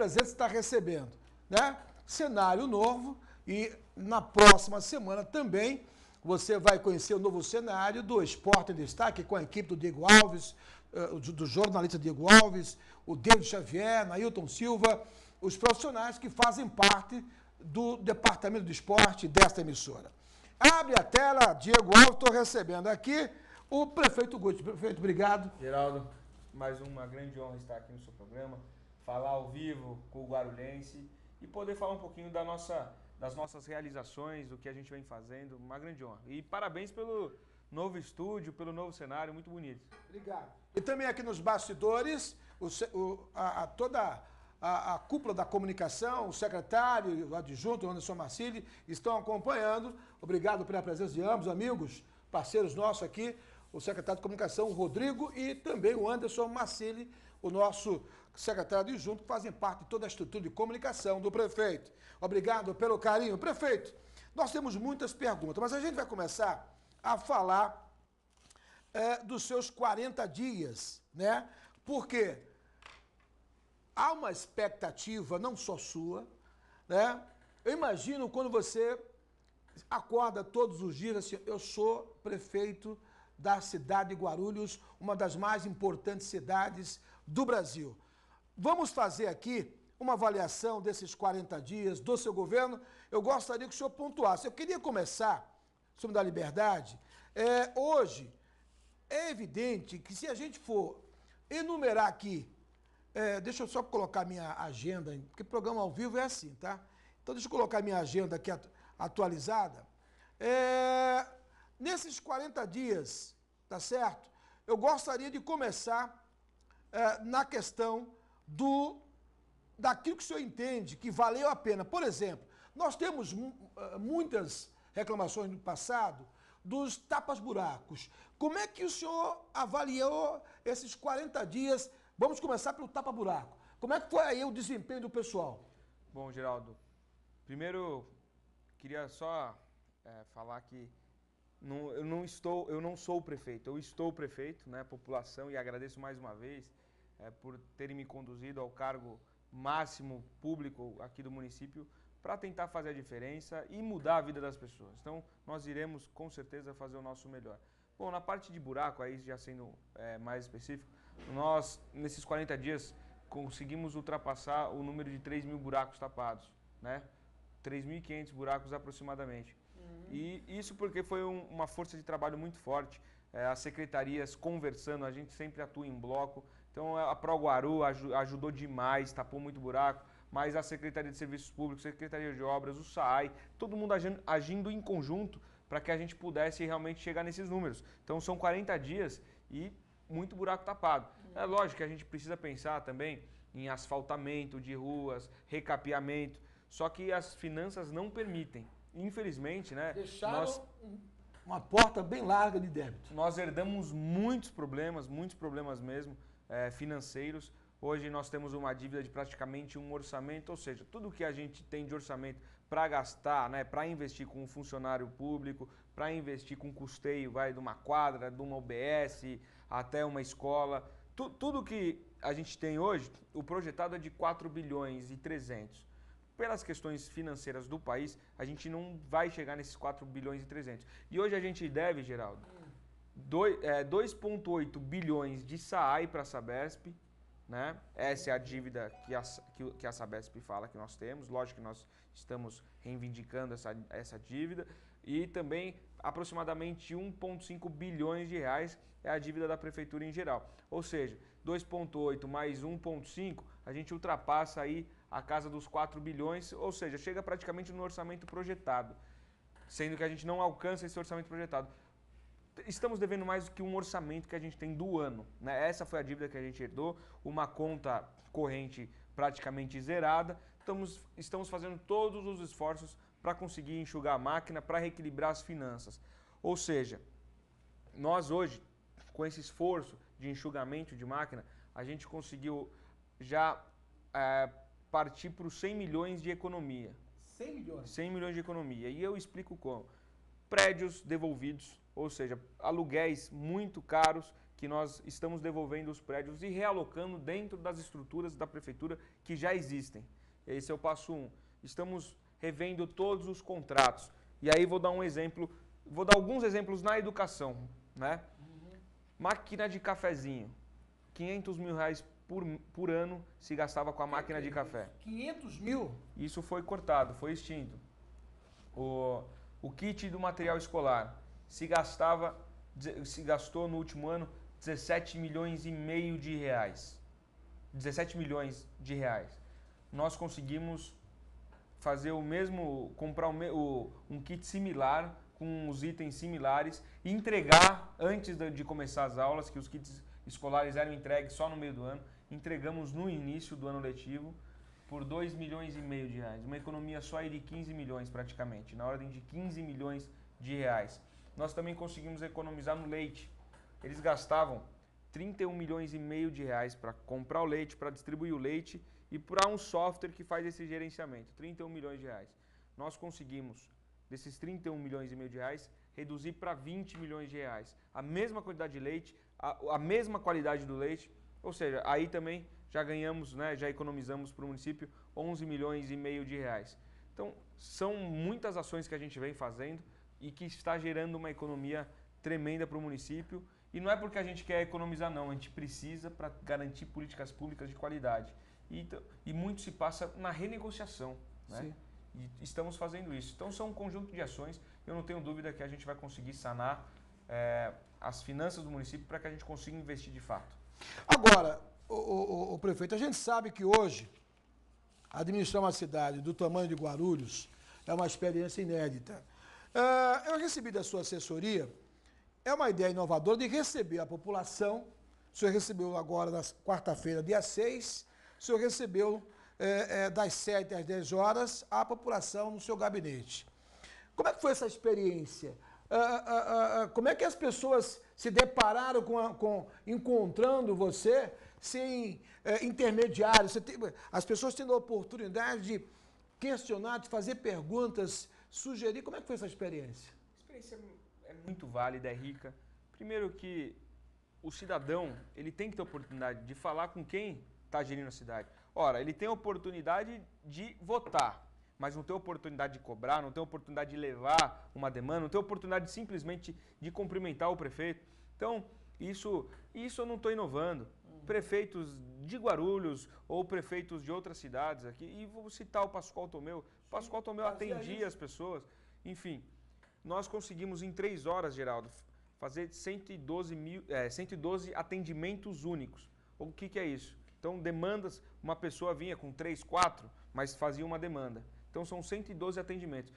presente você está recebendo, né? Cenário novo e na próxima semana também você vai conhecer o novo cenário do Esporte em Destaque com a equipe do Diego Alves, do jornalista Diego Alves, o David Xavier, Nailton Silva, os profissionais que fazem parte do Departamento de Esporte desta emissora. Abre a tela, Diego Alves, estou recebendo aqui o prefeito Guti. Prefeito, obrigado. Geraldo, mais uma grande honra estar aqui no seu programa, falar ao vivo com o guarulhense e poder falar um pouquinho das nossas realizações, do que a gente vem fazendo, uma grande honra. E parabéns pelo novo estúdio, pelo novo cenário, muito bonito. Obrigado. E também aqui nos bastidores, toda a cúpula da comunicação, o secretário, o adjunto, o Anderson Marcilli, estão acompanhando. Obrigado pela presença de ambos, amigos, parceiros nossos aqui, o secretário de comunicação, o Rodrigo, e também o Anderson Marcilli, o nosso secretário adjunto, que fazem parte de toda a estrutura de comunicação do prefeito. Obrigado pelo carinho. Prefeito, nós temos muitas perguntas, mas a gente vai começar a falar dos seus 40 dias, né? Porque há uma expectativa, não só sua, né? Eu imagino quando você acorda todos os dias assim, eu sou prefeito da cidade de Guarulhos, uma das mais importantes cidades do Brasil. Vamos fazer aqui uma avaliação desses 40 dias do seu governo. Eu gostaria que o senhor pontuasse. Eu queria começar, se me dá liberdade, hoje é evidente que se a gente for enumerar aqui, deixa eu só colocar minha agenda, porque programa ao vivo é assim, tá? Então deixa eu colocar minha agenda aqui atualizada. Nesses 40 dias, tá certo? Eu gostaria de começar na questão daquilo que o senhor entende que valeu a pena. Por exemplo, nós temos muitas reclamações no passado dos tapas-buracos. Como é que o senhor avaliou esses 40 dias? Vamos começar pelo tapa-buraco. Como é que foi aí o desempenho do pessoal? Bom, Geraldo, primeiro queria só falar que eu não sou o prefeito, eu estou o prefeito, né, população, e agradeço mais uma vez por terem me conduzido ao cargo máximo público aqui do município para tentar fazer a diferença e mudar a vida das pessoas. Então, nós iremos com certeza fazer o nosso melhor. Bom, na parte de buraco, aí já sendo mais específico, nós, nesses 40 dias, conseguimos ultrapassar o número de 3.000 buracos tapados, né? 3.500 buracos aproximadamente. E isso porque foi uma força de trabalho muito forte, as secretarias conversando, a gente sempre atua em bloco. Então a ProGuaru ajudou demais, tapou muito buraco, mas a Secretaria de Serviços Públicos, Secretaria de Obras, o SAAI, todo mundo agindo em conjunto para que a gente pudesse realmente chegar nesses números. Então são 40 dias e muito buraco tapado. É lógico que a gente precisa pensar também em asfaltamento de ruas, recapeamento, só que as finanças não permitem. Infelizmente, né? Deixaram uma porta bem larga de débito. Nós herdamos muitos problemas mesmo, financeiros. Hoje nós temos uma dívida de praticamente um orçamento, ou seja, tudo que a gente tem de orçamento para gastar, né, para investir com um funcionário público, para investir com custeio, de uma quadra, de uma UBS, até uma escola, tudo que a gente tem hoje, o projetado é de 4 bilhões e 300. Pelas questões financeiras do país, a gente não vai chegar nesses 4 bilhões e 300. E hoje a gente deve, Geraldo, 2,8 bilhões de SAAI para a Sabesp, né? Essa é a dívida que a Sabesp fala que nós temos. Lógico que nós estamos reivindicando essa dívida. E também aproximadamente 1,5 bilhões de reais é a dívida da prefeitura em geral. Ou seja, 2,8 mais 1,5, a gente ultrapassa aí a casa dos 4 bilhões, ou seja, chega praticamente no orçamento projetado, sendo que a gente não alcança esse orçamento projetado. Estamos devendo mais do que um orçamento que a gente tem do ano, né? Essa foi a dívida que a gente herdou, uma conta corrente praticamente zerada. Estamos fazendo todos os esforços para conseguir enxugar a máquina, para reequilibrar as finanças. Ou seja, nós hoje, com esse esforço de enxugamento de máquina, a gente conseguiu já partir para os 100 milhões de economia. 100 milhões? 100 milhões de economia. E eu explico como. Prédios devolvidos, ou seja, aluguéis muito caros que nós estamos devolvendo os prédios e realocando dentro das estruturas da prefeitura que já existem. Esse é o passo 1. Estamos revendo todos os contratos. E aí vou dar um exemplo, vou dar alguns exemplos na educação, né? Máquina de cafezinho, 500 mil reais por ano se gastava com a máquina de café. 500 mil? Isso foi cortado, foi extinto. O kit do material escolar se gastou no último ano 17 milhões e meio de reais. 17 milhões de reais. Nós conseguimos fazer o mesmo, comprar um kit similar, com os itens similares, e entregar antes de começar as aulas, que os kits escolares eram entregues só no meio do ano, entregamos no início do ano letivo por 2 milhões e meio de reais. Uma economia só aí de 15 milhões praticamente, na ordem de 15 milhões de reais. Nós também conseguimos economizar no leite. Eles gastavam 31 milhões e meio de reais para comprar o leite, para distribuir o leite e para um software que faz esse gerenciamento, 31 milhões de reais. Nós conseguimos, desses 31 milhões e meio de reais, reduzir para 20 milhões de reais. A mesma quantidade de leite, a mesma qualidade do leite, ou seja, aí também já ganhamos, né, já economizamos para o município 11 milhões e meio de reais. Então, são muitas ações que a gente vem fazendo e que está gerando uma economia tremenda para o município. E não é porque a gente quer economizar, não. A gente precisa para garantir políticas públicas de qualidade. E muito se passa na renegociação, né? Sim. E estamos fazendo isso. Então, são um conjunto de ações. Eu não tenho dúvida que a gente vai conseguir sanar as finanças do município para que a gente consiga investir de fato. Agora, o prefeito, a gente sabe que hoje administrar uma cidade do tamanho de Guarulhos é uma experiência inédita. Eu recebi da sua assessoria, é uma ideia inovadora de receber a população. O senhor recebeu agora na quarta-feira, dia 6, o senhor recebeu das 7 às 10 horas a população no seu gabinete. Como é que foi essa experiência? Como é que as pessoas se depararam encontrando você sem intermediários? As pessoas tendo a oportunidade de questionar, de fazer perguntas, sugerir. Como é que foi essa experiência? A experiência é muito válida, é rica. Primeiro que o cidadão, ele tem que ter a oportunidade de falar com quem está gerindo a cidade. Ora, ele tem a oportunidade de votar, mas não tem oportunidade de cobrar, não tem oportunidade de levar uma demanda, não tem oportunidade simplesmente de cumprimentar o prefeito. Então, isso eu não estou inovando. Prefeitos de Guarulhos ou prefeitos de outras cidades aqui, e vou citar o Pascoal Tomeu. O Pascoal Tomeu atendia as pessoas. Enfim, nós conseguimos em 3 horas, Geraldo, fazer 112 atendimentos únicos. O que é isso? Então, demandas, uma pessoa vinha com 3, 4, mas fazia uma demanda. Então, são 112 atendimentos.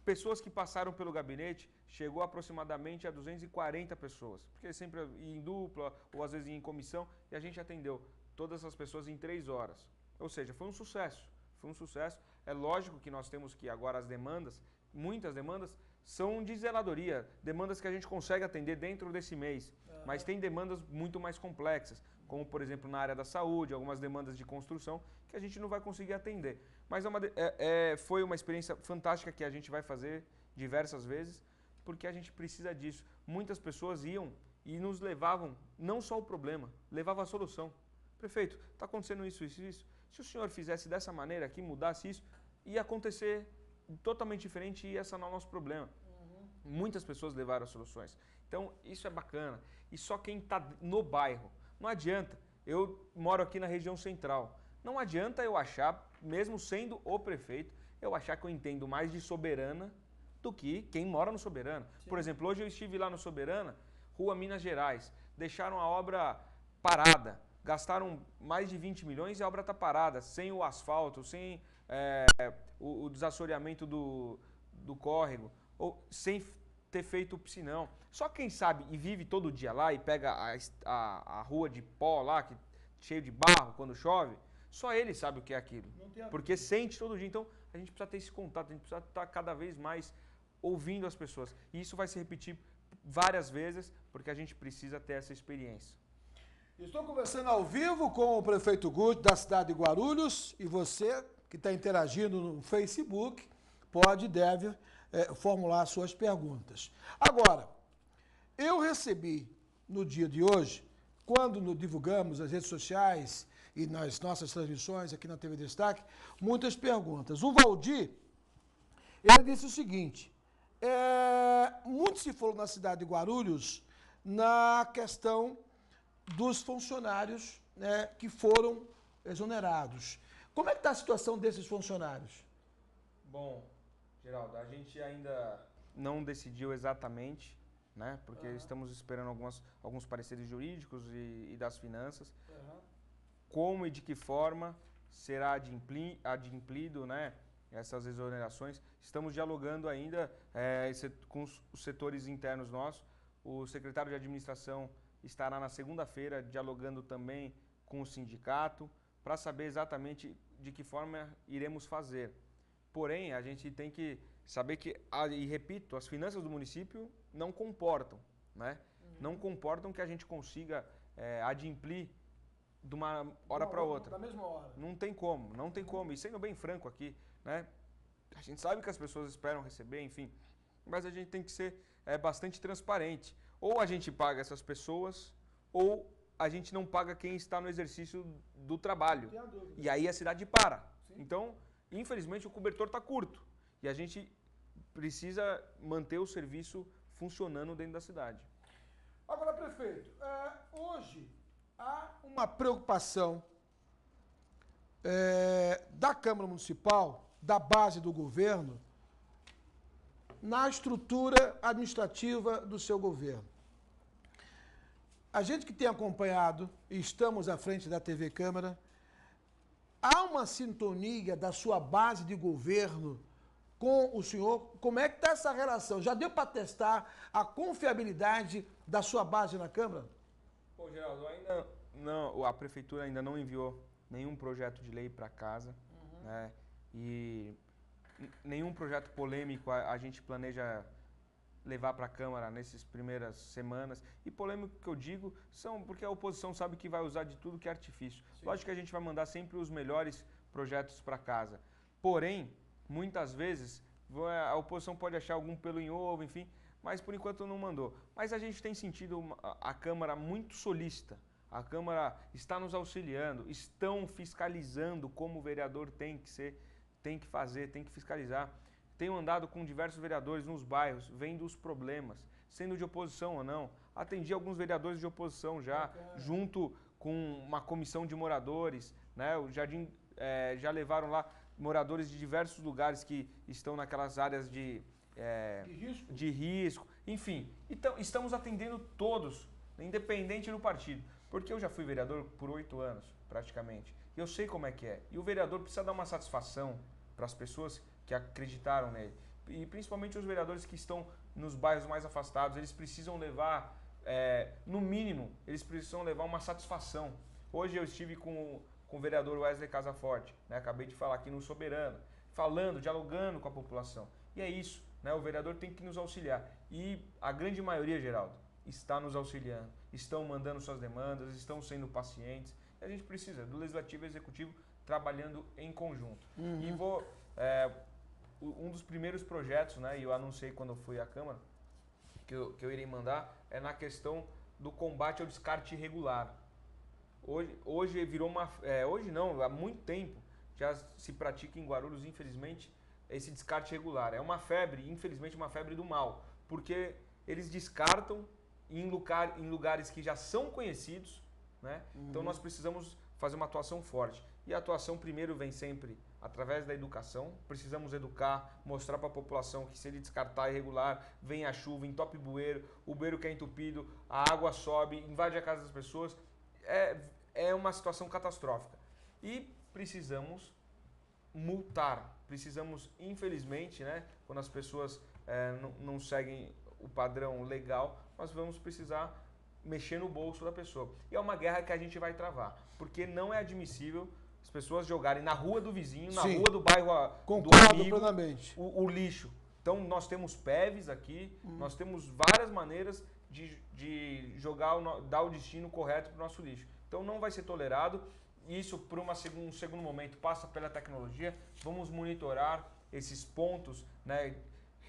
Pessoas que passaram pelo gabinete, chegou aproximadamente a 240 pessoas, porque sempre ia em dupla ou às vezes ia em comissão, e a gente atendeu todas essas pessoas em 3 horas. Ou seja, foi um sucesso, foi um sucesso. É lógico que nós temos que agora as demandas, muitas demandas, são de zeladoria, demandas que a gente consegue atender dentro desse mês, mas tem demandas muito mais complexas, como por exemplo na área da saúde, algumas demandas de construção, que a gente não vai conseguir atender. Mas foi uma experiência fantástica que a gente vai fazer diversas vezes, porque a gente precisa disso. Muitas pessoas iam e nos levavam, não só o problema, levavam a solução. Prefeito, está acontecendo isso, isso, isso. Se o senhor fizesse dessa maneira aqui, mudasse isso, ia acontecer totalmente diferente e ia sanar o nosso problema. Muitas pessoas levaram as soluções. Então, isso é bacana. E só quem está no bairro. Não adianta. Eu moro aqui na região central. Não adianta eu achar, mesmo sendo o prefeito, eu achar que eu entendo mais de Soberana do que quem mora no Soberana. Sim. Por exemplo, hoje eu estive lá no Soberana, Rua Minas Gerais. Deixaram a obra parada. Gastaram mais de 20 milhões e a obra está parada, sem o asfalto, sem o desassoreamento do córrego, ou sem ter feito o piscinão. Só quem sabe e vive todo dia lá e pega a rua de pó lá, cheio de barro quando chove, só ele sabe o que é aquilo. Porque sente todo dia. Então, a gente precisa ter esse contato, a gente precisa estar cada vez mais ouvindo as pessoas. E isso vai se repetir várias vezes, porque a gente precisa ter essa experiência. Estou conversando ao vivo com o prefeito Guti da cidade de Guarulhos, e você que está interagindo no Facebook pode e deve formular suas perguntas. Agora, eu recebi no dia de hoje, quando divulgamos as redes sociais e nas nossas transmissões aqui na TV Destaque, muitas perguntas. O Valdir, ele disse o seguinte, muito se falou na cidade de Guarulhos na questão dos funcionários, né, que foram exonerados. Como é que está a situação desses funcionários? Bom, Geraldo, a gente ainda não decidiu exatamente, né? Porque estamos esperando alguns pareceres jurídicos e das finanças. Como e de que forma será adimplido, né, essas exonerações. Estamos dialogando ainda com os setores internos nossos. O secretário de administração estará na segunda-feira dialogando também com o sindicato para saber exatamente de que forma iremos fazer. Porém, a gente tem que saber que, e repito, as finanças do município não comportam, né? Não comportam que a gente consiga adimplir de uma hora para outra. Da mesma hora. Não tem como. E sendo bem franco aqui, né? A gente sabe que as pessoas esperam receber, enfim, mas a gente tem que ser bastante transparente. Ou a gente paga essas pessoas, ou a gente não paga quem está no exercício do trabalho. E aí a cidade para. Sim. Então, infelizmente, o cobertor está curto. E a gente precisa manter o serviço funcionando dentro da cidade. Agora, prefeito, hoje há uma preocupação da Câmara Municipal, da base do governo, na estrutura administrativa do seu governo. A gente que tem acompanhado, e estamos à frente da TV Câmara, há uma sintonia da sua base de governo com o senhor? Como é que está essa relação? Já deu para testar a confiabilidade da sua base na Câmara? Pô, Geraldo, ainda não, a Prefeitura ainda não enviou nenhum projeto de lei para casa, né? E nenhum projeto polêmico a gente planeja levar para a Câmara nessas primeiras semanas. E polêmico que eu digo são porque a oposição sabe que vai usar de tudo que é artifício. Sim. Lógico que a gente vai mandar sempre os melhores projetos para casa. Porém, muitas vezes a oposição pode achar algum pelo em ovo, enfim, mas por enquanto não mandou. Mas a gente tem sentido a Câmara muito solícita. A Câmara está nos auxiliando, estão fiscalizando como o vereador tem que ser, tem que fazer, tem que fiscalizar. Tenho andado com diversos vereadores nos bairros, vendo os problemas, sendo de oposição ou não. Atendi alguns vereadores de oposição já, junto com uma comissão de moradores, né? O Jardim já levaram lá moradores de diversos lugares que estão naquelas áreas de risco. Enfim, então, estamos atendendo todos, independente do partido. Porque eu já fui vereador por 8 anos, praticamente. E eu sei como é que é. E o vereador precisa dar uma satisfação para as pessoas que acreditaram nele. E principalmente os vereadores que estão nos bairros mais afastados, eles precisam levar, no mínimo, eles precisam levar uma satisfação. Hoje eu estive com o vereador Wesley Casaforte, né? Acabei de falar aqui no Soberano, falando, dialogando com a população. E é isso, né? O vereador tem que nos auxiliar. E a grande maioria, Geraldo, está nos auxiliando, estão mandando suas demandas, estão sendo pacientes. E a gente precisa do Legislativo e Executivo trabalhando em conjunto. E vou... um dos primeiros projetos, né, e eu anunciei quando eu fui à Câmara, que eu irei mandar, é na questão do combate ao descarte irregular. Hoje virou uma... hoje não, há muito tempo já se pratica em Guarulhos, infelizmente, esse descarte irregular. É uma febre, infelizmente, uma febre do mal, porque eles descartam em lugares que já são conhecidos, né? Então nós precisamos fazer uma atuação forte. E a atuação primeiro vem sempre através da educação. Precisamos educar, mostrar para a população que se ele descartar irregular, vem a chuva, entope bueiro, o bueiro que é entupido, a água sobe, invade a casa das pessoas. É uma situação catastrófica. E precisamos multar. Precisamos, infelizmente, né, quando as pessoas não seguem o padrão legal, nós vamos precisar mexer no bolso da pessoa. E é uma guerra que a gente vai travar, porque não é admissível as pessoas jogarem na rua do vizinho, na rua do bairro do amigo, o lixo. Então nós temos PEVs aqui, nós temos várias maneiras de dar o destino correto para o nosso lixo. Então não vai ser tolerado. Isso, por um segundo momento, passa pela tecnologia. Vamos monitorar esses pontos, né,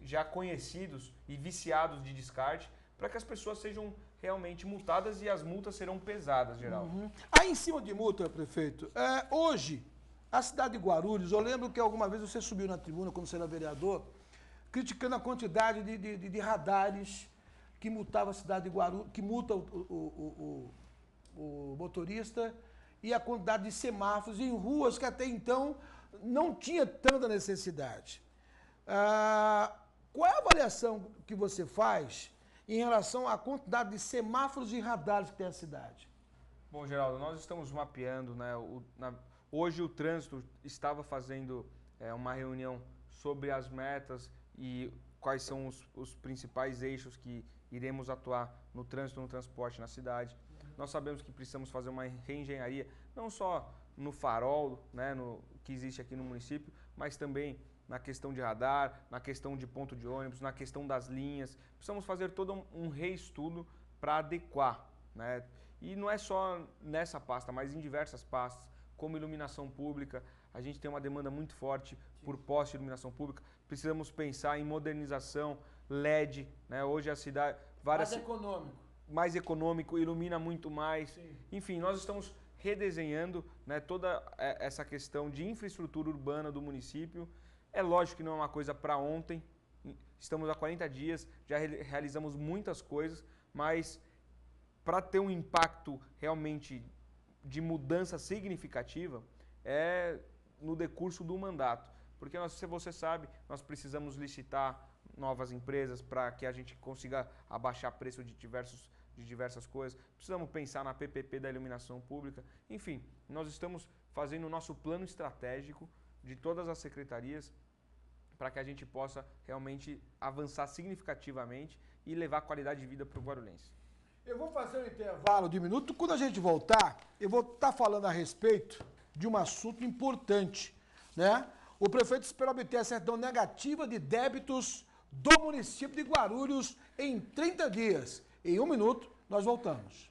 já conhecidos e viciados de descarte, para que as pessoas sejam realmente multadas e as multas serão pesadas, Geraldo. Aí, em cima de multa, prefeito, hoje, a cidade de Guarulhos, eu lembro que alguma vez você subiu na tribuna, quando você era vereador, criticando a quantidade de radares que multava a cidade de Guarulhos, que multa o motorista, e a quantidade de semáforos em ruas que até então não tinha tanta necessidade. Qual é a avaliação que você faz em relação à quantidade de semáforos e radares que tem a cidade? Bom, Geraldo, nós estamos mapeando, né? Hoje o trânsito estava fazendo uma reunião sobre as metas e quais são os principais eixos que iremos atuar no trânsito, no transporte na cidade. Nós sabemos que precisamos fazer uma reengenharia, não só no farol, né, que existe aqui no município, mas também na questão de radar, na questão de ponto de ônibus, na questão das linhas. Precisamos fazer todo um reestudo para adequar, né? E não é só nessa pasta, mas em diversas pastas, como iluminação pública. A gente tem uma demanda muito forte por poste de iluminação pública. Precisamos pensar em modernização, LED, né? Hoje a cidade... Mais econômico, ilumina muito mais. Sim. Enfim, nós estamos redesenhando, né, toda essa questão de infraestrutura urbana do município. É lógico que não é uma coisa para ontem, estamos há 40 dias, já realizamos muitas coisas, mas para ter um impacto realmente de mudança significativa é no decurso do mandato. Porque se você sabe, nós precisamos licitar novas empresas para que a gente consiga abaixar preço de diversas coisas. Precisamos pensar na PPP da iluminação pública. Enfim, nós estamos fazendo o nosso plano estratégico de todas as secretarias para que a gente possa realmente avançar significativamente e levar qualidade de vida para o guarulhense. Eu vou fazer um intervalo de minuto. Quando a gente voltar, eu vou estar falando a respeito de um assunto importante, né? O prefeito espera obter a certidão negativa de débitos do município de Guarulhos em 30 dias. Em 1 minuto, nós voltamos.